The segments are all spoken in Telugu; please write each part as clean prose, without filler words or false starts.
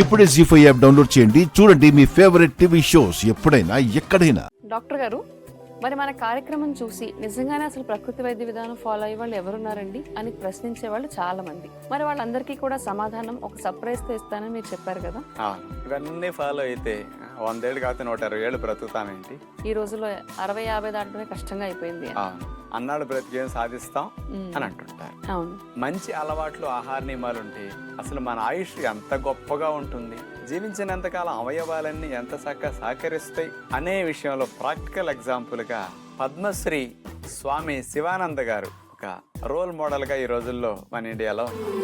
ఇప్పుడే జీ5 యాప్ డౌన్లోడ్ చేయండి. చూడండి మీ ఫేవరెట్ టీవీ షోస్ ఎప్పుడైనా ఎక్కడైనా. డాక్టర్ గారు, మరి మన కార్యక్రమం చూసి నిజంగానే అసలు ప్రకృతి వైద్య విధానం ఫాలో అయ్యే వాళ్ళు ఎవరున్నారండి అని ప్రశ్నించే వాళ్ళు చాలా మంది. మరి వాళ్ళందరికీ కూడా సమాధానం ఒక సర్ప్రైజ్ తో ఇస్తానని మీరు చెప్పారు కదా. ఇవన్నీ ఫాలో అయితే 100 ఏళ్ళు కాకపోతే 120 ఏళ్ళు బ్రతుకుతామేంటి? ఈ రోజుల్లో 60-50 దాటమే కష్టంగా అయిపోయింది. అన్నాడు బ్రతికేం సాధిస్తాం అని అంటుంటారు. అవును, మంచి అలవాట్లు, ఆహార నియమాలు ఉంటే అసలు మన ఆయుష్ ఎంత గొప్పగా ఉంటుంది, జీవించినంతకాలం అవయవాలన్నీ ఎంత చక్కగా సహకరిస్తాయి అనే విషయంలో ప్రాక్టికల్ ఎగ్జాంపుల్ గా పద్మశ్రీ స్వామి శివానంద గారు ఒక రోల్ మోడల్ గా ఈ రోజుల్లో మన ఇండియాలో ఉన్నారు.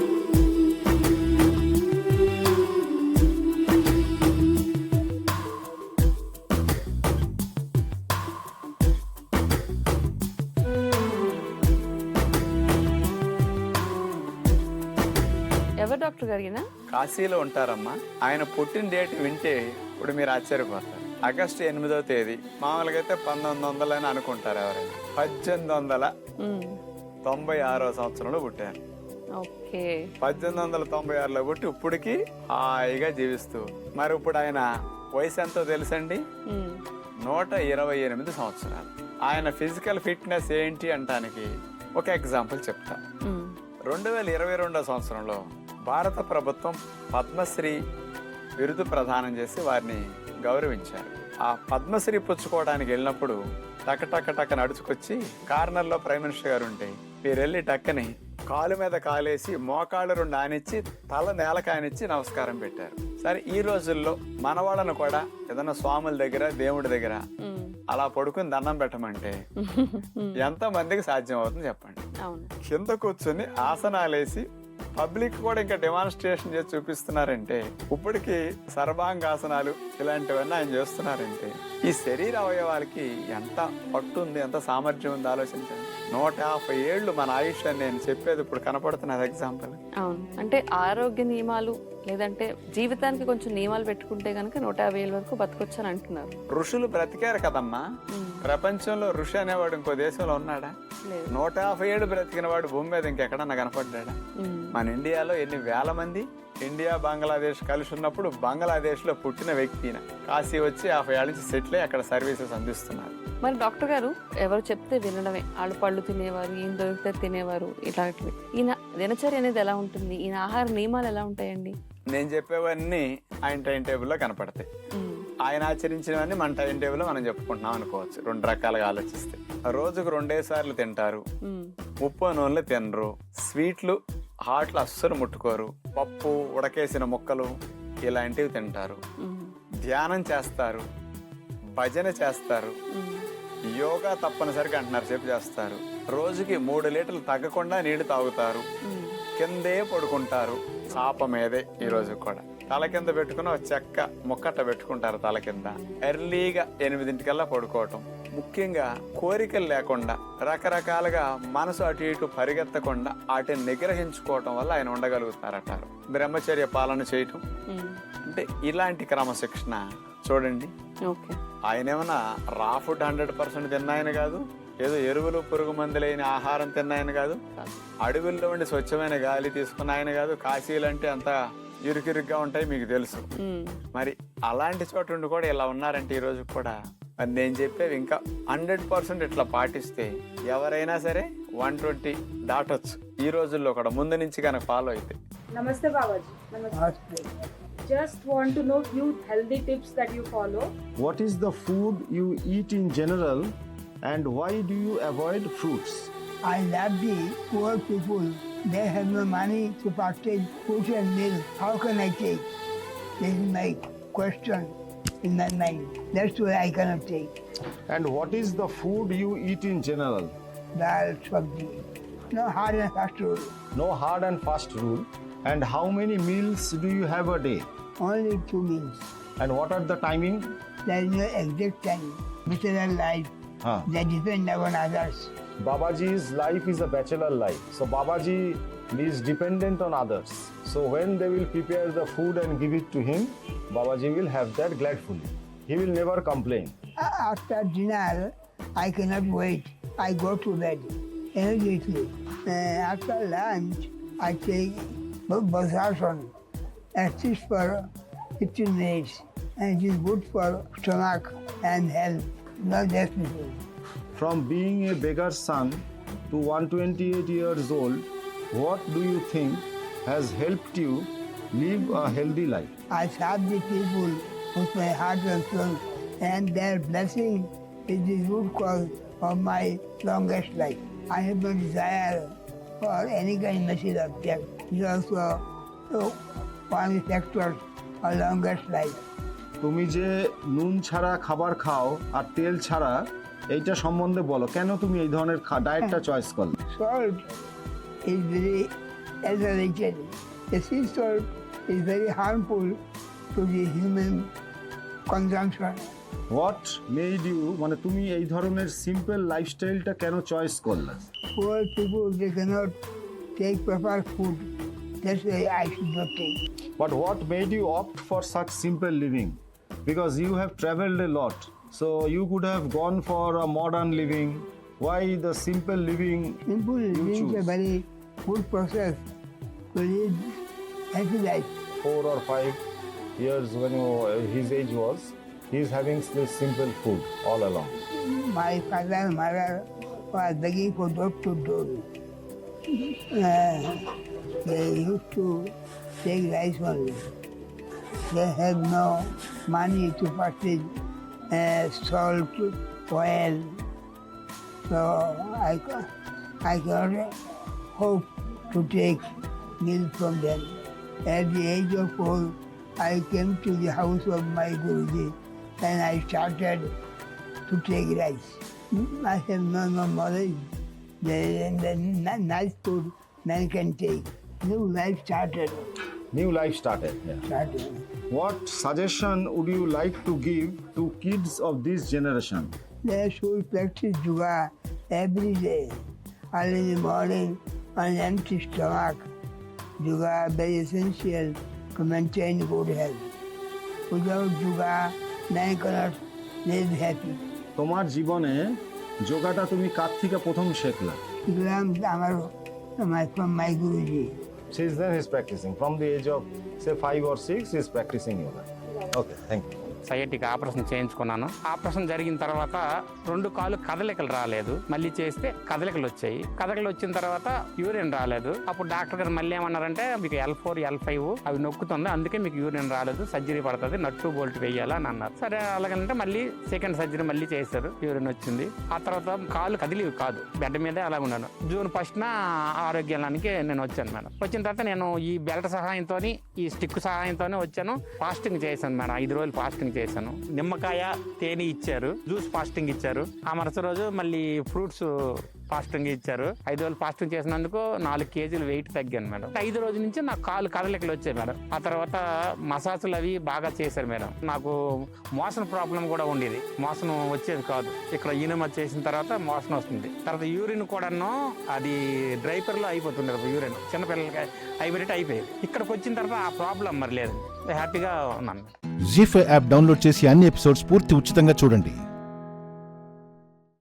ఎవరు డాక్టర్ గారినా? కాశీలో ఉంటారమ్మా. ఆయన పుట్టిన డేట్ వింటే ఇప్పుడు మీరు ఆశ్చర్యపోతారు. ఆగస్టు 8వ తేదీ. మామూలుగా అయితే 1900 అని అనుకుంటారు ఎవరైనా. 1896 సంవత్సరంలో పుట్టారు. 1896లో పుట్టి ఇప్పటికి హాయిగా జీవిస్తూ, మరి ఇప్పుడు ఆయన వయసు ఎంతో తెలుసండి? 128 సంవత్సరాలు. ఆయన ఫిజికల్ ఫిట్నెస్ ఏంటి అంటానికి ఒక ఎగ్జాంపుల్ చెప్తా. 2022 సంవత్సరంలో భారత ప్రభుత్వం పద్మశ్రీ బిరుదు ప్రదానం చేసి వారిని గౌరవించారు. ఆ పద్మశ్రీ పుచ్చుకోవడానికి వెళ్ళినప్పుడు టక్క నడుచుకొచ్చి కార్నర్లో ప్రైమ్ మినిస్టర్ గారు ఉంటే మీరు వెళ్ళి టక్కని కాలు మీద కాలేసి మోకాళ్ళు 2 ఆనిచ్చి తల నేలకాయనిచ్చి నమస్కారం పెట్టారు. సరే, ఈ రోజుల్లో మన వాళ్ళను కూడా ఏదైనా స్వాముల దగ్గర, దేవుడి దగ్గర అలా పడుకుని దండం పెట్టమంటే ఎంత మందికి సాధ్యం అవుతుంది చెప్పండి? కింద కూర్చొని ఆసనాలేసి పబ్లిక్ కూడా ఇంకా డెమాన్స్ట్రేషన్ చేసి చూపిస్తున్నారంటే, ఇప్పటికి సర్వాంగాసనాలు ఇలాంటివన్నీ ఆయన చేస్తున్నారంటే ఈ శరీర అవయవాలకి ఎంత పట్టు ఉంది, ఎంత సామర్థ్యం ఉంది ఆలోచించండి. 150 ఏళ్ళు మన ఆయుష్ అని నేను చెప్పేది ఇప్పుడు కనపడుతున్నది ఎగ్జాంపుల్. అవును, అంటే ఆరోగ్య నియమాలు లేదంటే జీవితానికి కొంచెం నియమాలు పెట్టుకుంటే గనక 150 ఏళ్ళ వరకు బతకొచ్చు అని అంటున్నారు. ఋషులు బ్రతికారు కదమ్మా. ప్రపంచంలో ఋషి అనేవాడు ఇంకో దేశంలో ఉన్నాడా? 150 ఏళ్ళు బ్రతికిన వాడు భూమి మీద ఇంకెక్కడన్నా కనపడ్డా? మన ఇండియాలో ఎన్ని వేల మంది ఇండియా బంగ్లాదేశ్ కలిసి ఉన్నప్పుడు బంగ్లాదేశ్ లో పుట్టిన వ్యక్తి కాశీ వచ్చి 50 ఏళ్ళ నుంచి సెటిల్ అయ్యి అక్కడ సర్వీసెస్ అందిస్తున్నారు. మరి డాక్టర్ గారు, ఎవరు చెప్తే వినడమే. వాళ్ళు పళ్ళు తినేవారు, ఈయన దొరికితే తినేవారు, ఇలాంటివి. ఈయన దినచర్య అనేది ఎలా ఉంటుంది? ఈయన ఆహార నియమాలు ఎలా ఉంటాయండి? నేను చెప్పేవన్నీ ఆయన టైం టేబుల్లో కనపడతాయి. ఆయన ఆచరించినవన్నీ మన టైం టేబుల్లో మనం చెప్పుకుంటున్నాం అనుకోవచ్చు. 2 రకాలుగా ఆలోచిస్తే, రోజుకు 2 సార్లు తింటారు, ఉప్పు నూనెలు తినరు, స్వీట్లు హాట్లు అస్సలు ముట్టుకోరు, పప్పు, ఉడకేసిన ముక్కలు ఇలాంటివి తింటారు, ధ్యానం చేస్తారు, భజన చేస్తారు, యోగా తప్పనిసరిగా అంటున్నారు సేపు చేస్తారు, రోజుకి 3 లీటర్లు తగ్గకుండా నీళ్లు తాగుతారు, కిందే పడుకుంటారు, చాప మీదే. ఈ రోజు కూడా తల కింద పెట్టుకుని ఒక చెక్క ముక్కట పెట్టుకుంటారు తల కింద. ఎర్లీగా 8 పడుకోవటం. ముఖ్యంగా కోరికలు లేకుండా, రకరకాలుగా మనసు అటు ఇటు పరిగెత్తకుండా వాటిని నిగ్రహించుకోవటం వల్ల ఆయన ఉండగలుగుతారంటారు. బ్రహ్మచర్య పాలన చేయటం అంటే ఇలాంటి క్రమశిక్షణ చూడండి. ఆయన ఏమన్నా రా ఫుడ్ 100% తిన్నాయని కాదు, ఏదో ఎరువులు పురుగు మందులైన ఆహారం తిన్నాయని కాదు, అడవుల్లో ఉండి స్వచ్ఛమైన గాలి తీసుకున్నాయని కాదు. కాశీలు అంటే అంత ఇరుకిరుగ్గా ఉంటాయి మీకు తెలుసు. మరి అలాంటి చోట ఉండి కూడా ఇలా ఉన్నారంటే ఈ రోజు కూడా మరి నేను చెప్పేవి ఇంకా 100% ఇట్లా పాటిస్తే ఎవరైనా సరే 120 దాటొచ్చు ఈ రోజుల్లో కూడా, ముందు నుంచి కనుక ఫాలో అయితే. నమస్తే బాబాజీ. నమస్తే. Just want to know few healthy tips that you follow. What is the food you eat in general and why do you avoid fruits? I love the poor people. They have no money to purchase food and milk. How can I take? This is my question in my mind. That's why I cannot take. And what is the food you eat in general? Dal, sabji. No hard and fast rule. No hard and fast rule. And how many meals do you have a day? Only 2 meals. And what are the timing? There is no exact time. Bachelor life. They depend upon others. Babaji's life is a bachelor life. So Babaji is dependent on others. So when they will prepare the food and give it to him, Babaji will have that gladfully. He will never complain. After dinner, I cannot wait. I go to bed immediately. After lunch, I take Bhadrasana, at least for 15 minutes, and it is good for stomach and health, not just people. From being a beggar's son to 128 years old, what do you think has helped you live a healthy life? I serve the people with my heart and soul, and their blessing is the root cause of my longest life. I have no desire for any kind of material object. It is also one of the factors of longest life. তুমি যে নুন ছাড়া খাবার খাও আর তেল ছাড়া, এইটা সম্বন্ধে বলো, কেন তুমি এই ধরনের ডায়েটটা চয়েস করলে? Salt is very exaggerated. The sea salt is very harmful to the human consumption. What made you, মানে তুমি এই ধরনের সিম্পল লাইফস্টাইলটা কেন চয়েস করলে? Poor people, they cannot take proper food. That's why I should not take. But what made you opt for such simple living? Because you have traveled a lot, so you could have gone for a modern living. Why the simple living? Simple living is a choose? very good process to live happy life. 4 or 5 years when his age was, he is having this simple food all along. My father and mother was begging for door to door. They used to take rice only. They had no money to purchase salt, oil. So I cannot hope to take milk from them. At the age of 4, I came to the house of my Guruji and I started to take rice. I have no knowledge. The nice food man can take. New life started. New life started. Yeah. What suggestion would you like to give to kids of this generation? They should practice yoga every day, early in the morning on an empty stomach. Yoga is very essential to maintain good health. Without yoga, man cannot live happy. তোমার জীবনে যোগাটা তুমি কার থেকে প্রথম শিখলা? From my Guruji. Since then he's practicing. From the age of say 5 or 6, he's practicing yoga. Okay, thank you. Sciatic operation చేయించుకున్నాను. ఆపరేషన్ జరిగిన తర్వాత 2 కాళ్ళు కదలికలు రాలేదు. మళ్ళీ చేస్తే కదలికలు వచ్చాయి. కదలికలు వచ్చిన తర్వాత యూరిన్ రాలేదు. అప్పుడు డాక్టర్ గారు మళ్ళీ ఏమన్నారంటే మీకు L4, L5 అవి నొక్కుతుంది, అందుకే మీకు యూరిన్ రాలేదు, సర్జరీ పడుతుంది, నట్టు బోల్ట్ వేయాలా అని అన్నారు. సరే అలాగంటే మళ్ళీ సెకండ్ సర్జరీ మళ్ళీ చేశారు, యూరిన్ వచ్చింది. ఆ తర్వాత కాళ్ళు కదిలివి కాదు, బెడ్ మీదే అలా ఉన్నాను. జూన్ 1న ఆరోగ్యానికి నేను వచ్చాను మేడం. వచ్చిన తర్వాత నేను ఈ బెల్ట్ సహాయంతో, ఈ స్టిక్ సహాయంతోనే వచ్చాను. ఫాస్టింగ్ చేశాను మేడం, 5 రోజులు ఫాస్టింగ్ చేశాను. నిమ్మకాయ తేనె ఇచ్చారు, జ్యూస్ ఫాస్టింగ్ ఇచ్చారు. ఆ మరుసటి రోజు మళ్ళీ ఫ్రూట్స్ ఫాస్టింగ్ ఇచ్చారు. 5 రోజులు ఫాస్టింగ్ చేసినందుకు 4 కేజీలు వెయిట్ తగ్గాను మేడం. 5 రోజుల నుంచి నాకు కాళ్ళు కదలికలు వచ్చాయి మేడం. ఆ తర్వాత మసాజులు అవి బాగా చేశారు మేడం. నాకు మోషన్ ప్రాబ్లం కూడా ఉండేది, మోషన్ వచ్చేది కాదు. ఇక్కడ ఈనమ చేసిన తర్వాత మోషన్ వస్తుంది. తర్వాత యూరిన్ కూడాను అది డ్రైపర్లో అయిపోతుంది యూరిన్, చిన్నపిల్లలకి అయిపోయి అయిపోయాయి. ఇక్కడికి వచ్చిన తర్వాత ఆ ప్రాబ్లం మరి లేదు, హ్యాపీగా ఉన్నాను. జీ5 యాప్ డౌన్లోడ్ చేసి అన్ని ఎపిసోడ్స్ పూర్తి ఉచితంగా చూడండి.